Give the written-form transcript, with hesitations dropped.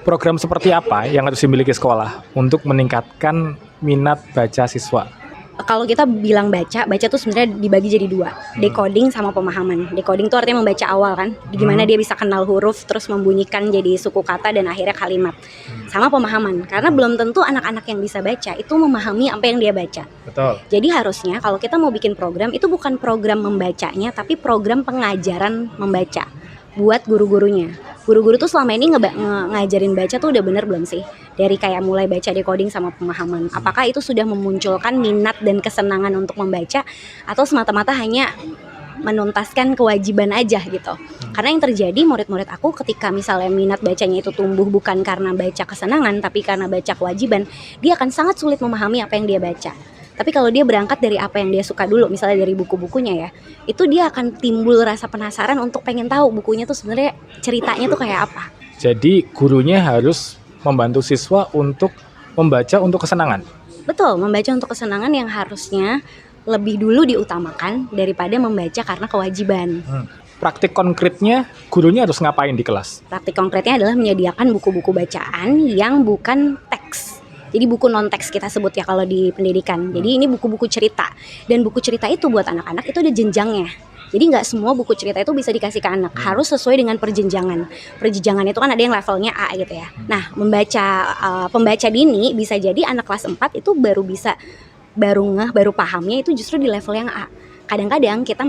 Program seperti apa yang harus dimiliki sekolah untuk meningkatkan minat baca siswa? Kalau kita bilang baca tuh sebenarnya dibagi jadi dua, decoding sama pemahaman. Decoding tuh artinya membaca awal kan, gimana dia bisa kenal huruf, terus membunyikan jadi suku kata dan akhirnya kalimat. Sama pemahaman, karena belum tentu anak-anak yang bisa baca itu memahami apa yang dia baca. Betul. Jadi harusnya kalau kita mau bikin program, itu bukan program membacanya, tapi program pengajaran membaca buat guru-gurunya. Guru-guru tuh selama ini ngajarin baca tuh udah bener belum sih? Dari kayak mulai baca, decoding sama pemahaman. Apakah itu sudah memunculkan minat dan kesenangan untuk membaca, atau semata-mata hanya menuntaskan kewajiban aja gitu? Karena yang terjadi murid-murid aku ketika misalnya minat bacanya itu tumbuh bukan karena baca kesenangan, tapi karena baca kewajiban, dia akan sangat sulit memahami apa yang dia baca. Tapi kalau dia berangkat dari apa yang dia suka dulu, misalnya dari buku-bukunya ya, itu dia akan timbul rasa penasaran untuk pengen tahu bukunya tuh sebenarnya ceritanya tuh kayak apa. Jadi gurunya harus membantu siswa untuk membaca untuk kesenangan. Betul, membaca untuk kesenangan yang harusnya lebih dulu diutamakan daripada membaca karena kewajiban. Praktik konkretnya gurunya harus ngapain di kelas? Praktik konkretnya adalah menyediakan buku-buku bacaan yang bukan teks. Jadi buku non-teks kita sebut ya kalau di pendidikan. Jadi ini buku-buku cerita. Dan buku cerita itu buat anak-anak itu ada jenjangnya. Jadi nggak semua buku cerita itu bisa dikasih ke anak. Harus sesuai dengan perjenjangan. Perjenjangan itu kan ada yang levelnya A gitu ya. Nah, pembaca dini bisa jadi anak kelas 4 itu baru pahamnya itu justru di level yang A. Kadang-kadang kita